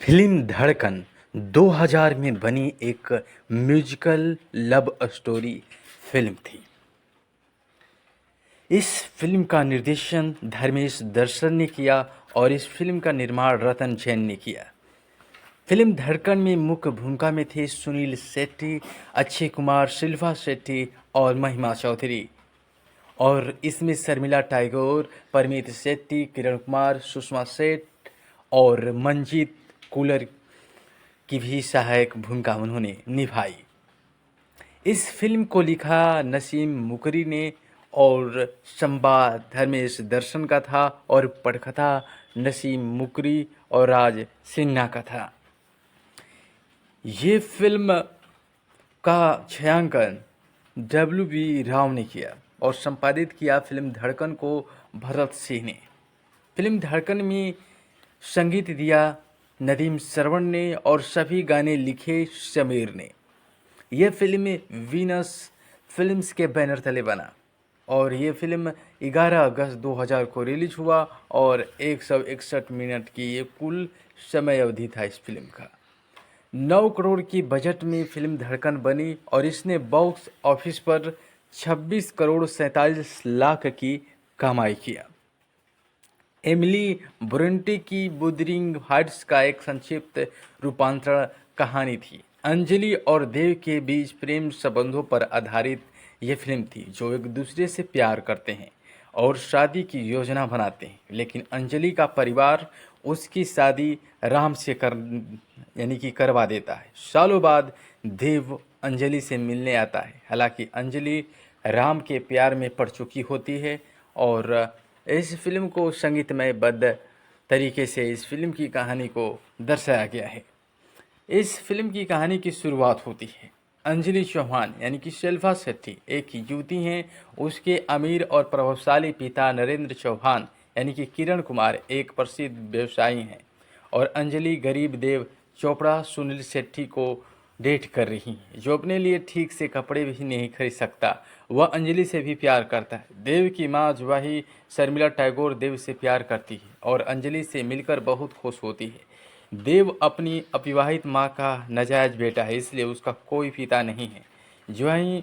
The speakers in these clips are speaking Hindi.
फिल्म धड़कन 2000 में बनी एक म्यूजिकल लव स्टोरी फिल्म थी। इस फिल्म का निर्देशन धर्मेश दर्शन ने किया और इस फिल्म का निर्माण रतन जैन ने किया। फिल्म धड़कन में मुख्य भूमिका में थे सुनील शेट्टी, अक्षय कुमार, शिल्पा शेट्टी और महिमा चौधरी। और इसमें शर्मिला टैगोर, परमीत शेट्टी, किरण कुमार, सुषमा सेठ और मंजीत कुलर की भी सहायक भूमिका उन्होंने निभाई। इस फिल्म को लिखा नसीम मुकरी ने और संवाद धर्मेश दर्शन का था और पटकथा नसीम मुकरी और राज सिन्हा का था। ये फिल्म का छायांकन W.B. राव ने किया और संपादित किया फिल्म धड़कन को भरत सिंह ने। फिल्म धड़कन में संगीत दिया नदीम श्रवण ने और सभी गाने लिखे समीर ने। यह फिल्म वीनस फिल्म्स के बैनर तले बना और ये फिल्म 11 अगस्त 2000 को रिलीज हुआ और 161 मिनट की ये कुल समय अवधि था इस फिल्म का। 9 करोड़ की बजट में फिल्म धड़कन बनी और इसने बॉक्स ऑफिस पर 26 करोड़ 47 लाख की कमाई किया। एमिली ब्रोंटे की वुदरिंग हाइट्स का एक संक्षिप्त रूपांतरण कहानी थी। अंजलि और देव के बीच प्रेम संबंधों पर आधारित यह फिल्म थी, जो एक दूसरे से प्यार करते हैं और शादी की योजना बनाते हैं, लेकिन अंजलि का परिवार उसकी शादी राम से करवा देता है। सालों बाद देव अंजलि से मिलने आता है। हालांकि अंजलि राम के प्यार में पड़ चुकी होती है और इस फिल्म को संगीतमयबद्ध तरीके से इस फिल्म की कहानी को दर्शाया गया है। इस फिल्म की कहानी की शुरुआत होती है अंजलि चौहान यानी कि शिल्पा शेट्टी एक युवती हैं। उसके अमीर और प्रभावशाली पिता नरेंद्र चौहान यानी कि किरण कुमार एक प्रसिद्ध व्यवसायी हैं और अंजलि गरीब देव चोपड़ा सुनील शेट्टी को डेट कर रही हैं, जो अपने लिए ठीक से कपड़े भी नहीं खरीद सकता। वह अंजलि से भी प्यार करता है। देव की माँ जुवाही शर्मिला टैगोर देव से प्यार करती है और अंजलि से मिलकर बहुत खुश होती है। देव अपनी अविवाहित माँ का नाजायज बेटा है, इसलिए उसका कोई पिता नहीं है। जुवाही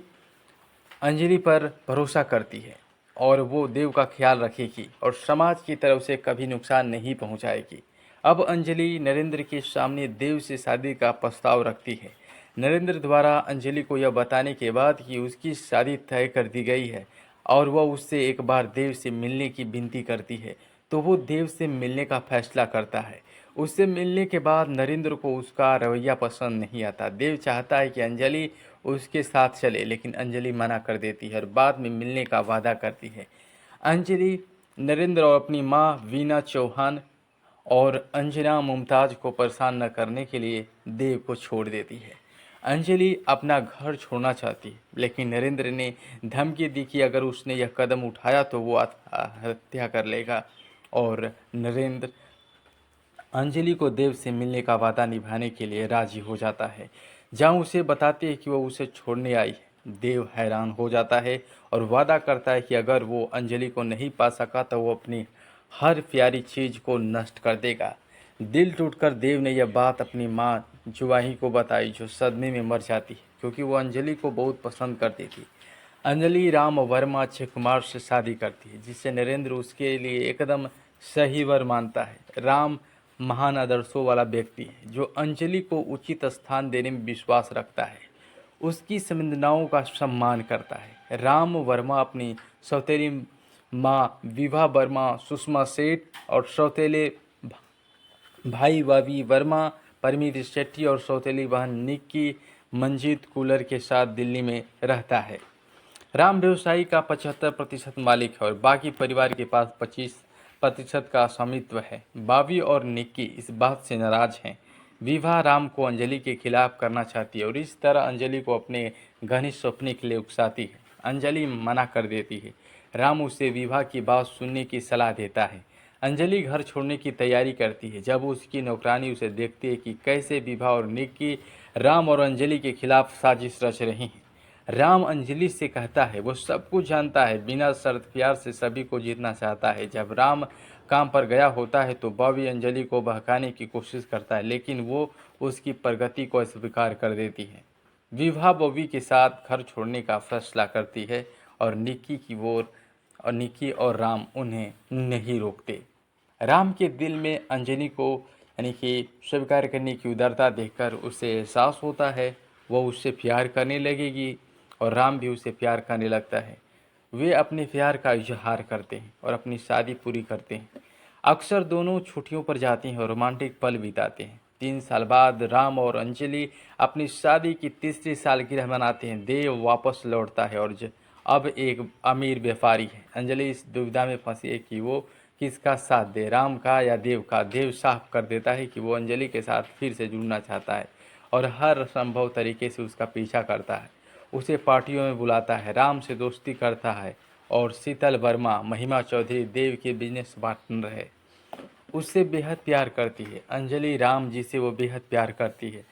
अंजलि पर भरोसा करती है और वो देव का ख्याल रखेगी और समाज की तरफ से कभी नुकसान नहीं पहुंचाएगी। अब अंजलि नरेंद्र के सामने देव से शादी का प्रस्ताव रखती है। नरेंद्र द्वारा अंजलि को यह बताने के बाद कि उसकी शादी तय कर दी गई है और वह उससे एक बार देव से मिलने की विनती करती है, तो वो देव से मिलने का फैसला करता है। उससे मिलने के बाद नरेंद्र को उसका रवैया पसंद नहीं आता। देव चाहता है कि अंजलि उसके साथ चले, लेकिन अंजलि मना कर देती है और बाद में मिलने का वादा करती है। अंजलि नरेंद्र और अपनी माँ वीना चौहान और अंजना मुमताज़ को परेशान न करने के लिए देव को छोड़ देती है। अंजलि अपना घर छोड़ना चाहती है, लेकिन नरेंद्र ने धमकी दी कि अगर उसने यह कदम उठाया तो वो आत्महत्या कर लेगा और नरेंद्र अंजलि को देव से मिलने का वादा निभाने के लिए राजी हो जाता है। जहाँ उसे बताते हैं कि वो उसे छोड़ने आई है, देव हैरान हो जाता है और वादा करता है कि अगर वो अंजलि को नहीं पा सका तो वो अपनी हर प्यारी चीज़ को नष्ट कर देगा। दिल टूटकर देव ने यह बात अपनी माँ जुवाही को बताई, जो सदमे में मर जाती है क्योंकि वो अंजलि को बहुत पसंद करती थी। अंजलि राम वर्मा अक्षय कुमार से शादी करती है, जिससे नरेंद्र उसके लिए एकदम सही वर मानता है। राम महान आदर्शों वाला व्यक्ति है जो अंजलि को उचित स्थान देने में विश्वास रखता है, उसकी संवेदनाओं का सम्मान करता है। राम वर्मा अपनी सौतेली माँ विभा वर्मा, सुषमा सेठ और सौतेले भाई वावी वर्मा, परमीत शेट्टी और सौतेली बहन निक्की मंजीत कुलर के साथ दिल्ली में रहता है। राम व्यवसायी का 75% मालिक है और बाकी परिवार के पास 25% का स्वामित्व है। बावी और निक्की इस बात से नाराज हैं। विवाह राम को अंजलि के खिलाफ करना चाहती है और इस तरह अंजलि को अपने घनिष्ठ सपने के लिए उकसाती है। अंजलि मना कर देती है। राम उसे विवाह की बात सुनने की सलाह देता है। अंजलि घर छोड़ने की तैयारी करती है जब उसकी नौकरानी उसे देखती है कि कैसे विभा और निक्की राम और अंजलि के खिलाफ साजिश रच रही हैं। राम अंजलि से कहता है वो सब कुछ जानता है, बिना शर्त प्यार से सभी को जीतना चाहता है। जब राम काम पर गया होता है तो बॉबी अंजलि को बहकाने की कोशिश करता है, लेकिन वो उसकी प्रगति को अस्वीकार कर देती है। विभा बॉबी के साथ घर छोड़ने का फैसला करती है और निक्की और राम उन्हें नहीं रोकते। राम के दिल में अंजलि को यानी कि स्वीकार करने की उदारता देखकर उसे एहसास होता है वो उससे प्यार करने लगेगी और राम भी उसे प्यार करने लगता है। वे अपने प्यार का इजहार करते हैं और अपनी शादी पूरी करते हैं। अक्सर दोनों छुट्टियों पर जाते हैं और रोमांटिक पल बिताते हैं। 3 साल बाद राम और अंजलि अपनी शादी की तीसरी सालगिरह मनाते हैं। देव वापस लौटता है और अब एक अमीर व्यापारी है। अंजलि इस दुविधा में फंसी है कि वो किसका साथ दे, राम का या देव का। देव साफ कर देता है कि वो अंजलि के साथ फिर से जुड़ना चाहता है और हर संभव तरीके से उसका पीछा करता है। उसे पार्टियों में बुलाता है, राम से दोस्ती करता है और शीतल वर्मा, महिमा चौधरी देव के बिजनेस पार्टनर है, उससे बेहद प्यार करती है। अंजलि राम जी से वो बेहद प्यार करती है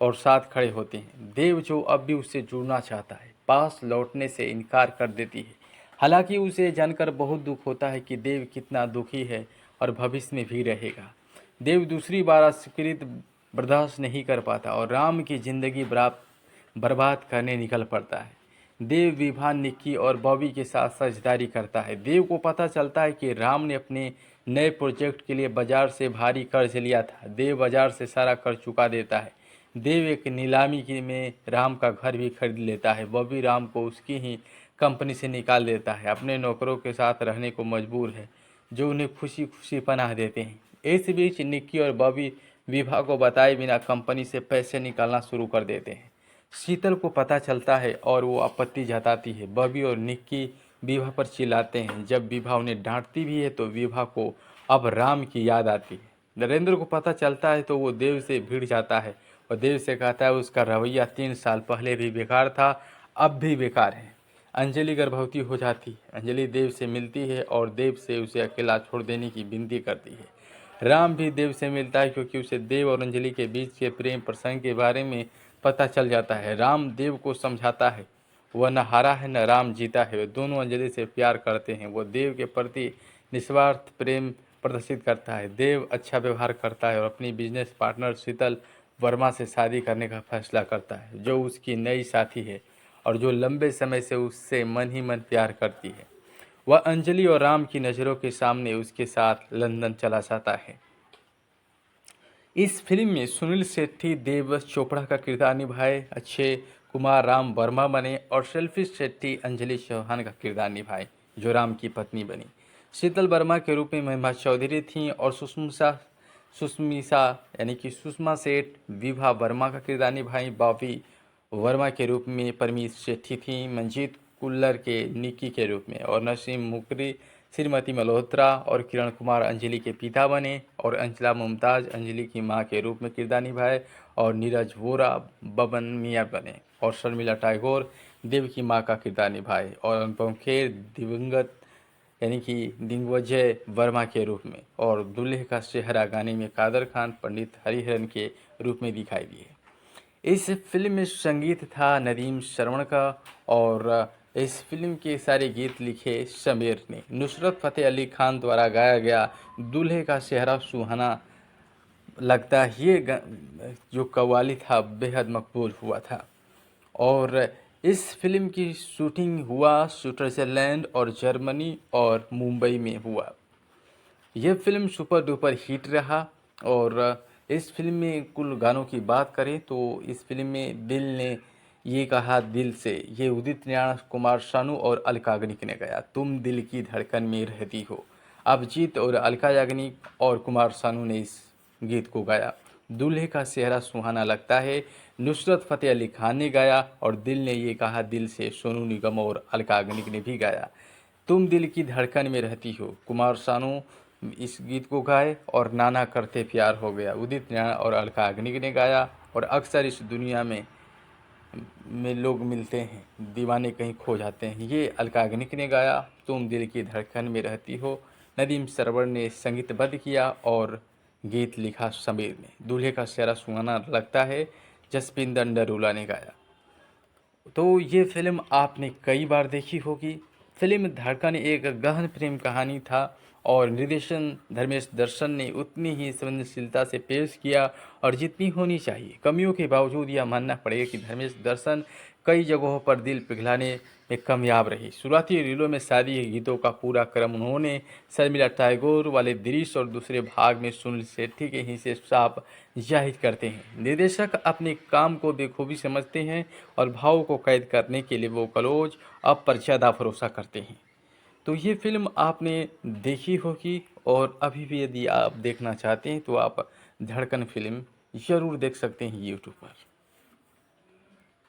और साथ खड़े होते हैं। देव जो अब भी उससे जुड़ना चाहता है, पास लौटने से इनकार कर देती है। हालांकि उसे जानकर बहुत दुख होता है कि देव कितना दुखी है और भविष्य में भी रहेगा। देव दूसरी बार अस्वीकृत बर्दाश्त नहीं कर पाता और राम की जिंदगी बर्बाद करने निकल पड़ता है। देव विभा, निक्की और बॉबी के साथ साझेदारी करता है। देव को पता चलता है कि राम ने अपने नए प्रोजेक्ट के लिए बाजार से भारी कर्ज लिया था। देव बाजार से सारा कर्ज चुका देता है। देव एक नीलामी में राम का घर भी खरीद लेता है। बॉबी राम को उसकी ही कंपनी से निकाल देता है, अपने नौकरों के साथ रहने को मजबूर है जो उन्हें खुशी खुशी पनाह देते हैं। इस बीच निक्की और बॉबी विभा को बताए बिना कंपनी से पैसे निकालना शुरू कर देते हैं। शीतल को पता चलता है और वो आपत्ति जताती है। बॉबी और निक्की विभा पर चिल्लाते हैं। जब विभा उन्हें डांटती भी है तो विभा को अब राम की याद आती है। नरेंद्र को पता चलता है तो वो देव से भिड़ जाता है और देव से कहता है उसका रवैया 3 साल पहले भी बेकार था, अब भी बेकार है। अंजलि गर्भवती हो जाती है। अंजलि देव से मिलती है और देव से उसे अकेला छोड़ देने की विनती करती है। राम भी देव से मिलता है क्योंकि उसे देव और अंजलि के बीच के प्रेम प्रसंग के बारे में पता चल जाता है। राम देव को समझाता है वह न हारा है न राम जीता है, वे दोनों अंजलि से प्यार करते हैं। वो देव के प्रति निस्वार्थ प्रेम प्रदर्शित करता है। देव अच्छा व्यवहार करता है और अपनी बिजनेस पार्टनर शीतल वर्मा से शादी करने का फैसला करता है, जो उसकी नई साथी है और जो लंबे समय से उससे मन ही मन प्यार करती है। वह अंजलि और राम की नज़रों के सामने उसके साथ लंदन चला जाता है। इस फिल्म में सुनील शेट्टी देवदत्त चोपड़ा का किरदार निभाए, अक्षय कुमार राम वर्मा बने और सेल्फी शेट्टी अंजलि चौहान का किरदार निभाए जो राम की पत्नी बनी। शीतल वर्मा के रूप में महिमा चौधरी थीं और सुष्मिता यानी कि सुषमा सेठ विभा वर्मा का किरदार निभाई। बॉबी वर्मा के रूप में परमीश सेठी थी, मंजीत कुल्लर के निक्की के रूप में और नसीम मुकरी श्रीमती मल्होत्रा और किरण कुमार अंजलि के पिता बने और अंचला मुमताज़ अंजलि की मां के रूप में किरदार निभाए और नीरज वोरा बबन मियाँ बने और शर्मिला टैगोर देव की मां का किरदार निभाए और अनुपम खेर दिवंगत यानी कि दिग्विजय वर्मा के रूप में और दूल्हे का सेहरा गाने में कादर खान पंडित हरिहरन के रूप में दिखाई दिए। इस फिल्म में संगीत था नदीम श्रवण का और इस फिल्म के सारे गीत लिखे समीर ने। नुसरत फ़तेह अली खान द्वारा गाया गया दूल्हे का सेहरा सुहाना लगता है ये जो कव्वाली था बेहद मकबूल हुआ था। और इस फिल्म की शूटिंग हुआ स्विट्ज़रलैंड और जर्मनी और मुंबई में हुआ। यह फिल्म सुपर डुपर हिट रहा और इस फिल्म में कुल गानों की बात करें तो इस फिल्म में दिल ने ये कहा दिल से, ये उदित नारायण, कुमार शानू और अलका याग्निक ने गाया। तुम दिल की धड़कन में रहती हो, अभिजीत और अलका याग्निक और कुमार शानू ने इस गीत को गाया। दूल्हे का चेहरा सुहाना लगता है नुसरत फ़तेह अली खान ने गाया और दिल ने ये कहा दिल से सोनू निगम और अलका याग्निक ने भी गाया। तुम दिल की धड़कन में रहती हो कुमार शानू इस गीत को गाए और नाना करते प्यार हो गया उदित नारायण और अलका याग्निक ने गाया। और अक्सर इस दुनिया में लोग मिलते हैं, दीवाने कहीं खो जाते हैं, ये अलका याग्निक ने गाया। तुम दिल की धड़कन में रहती हो नदीम श्रवण ने संगीतबद्ध किया और गीत लिखा समीर ने। दूल्हे का चेहरा सुहाना लगता है जसपिंदर नरूला ने गाया। तो ये फिल्म आपने कई बार देखी होगी। फिल्म धड़कन एक गहन प्रेम कहानी था और निर्देशन धर्मेश दर्शन ने उतनी ही संवेदनशीलता से पेश किया और जितनी होनी चाहिए। कमियों के बावजूद यह मानना पड़ेगा कि धर्मेश दर्शन कई जगहों पर दिल पिघलाने में कामयाब रही। शुरुआती रीलों में शादी के गीतों का पूरा क्रम उन्होंने शर्मिला टैगोर वाले दृश्य और दूसरे भाग में सुनील शेट्टी के हिस्से साफ जाहिर करते हैं। निर्देशक अपने काम को बखूबी समझते हैं और भाव को कैद करने के लिए वो क्लोज अप पर ज़्यादा भरोसा करते हैं। तो ये फ़िल्म आपने देखी होगी और अभी भी यदि आप देखना चाहते हैं तो आप धड़कन फ़िल्म ज़रूर देख सकते हैं यूट्यूब पर।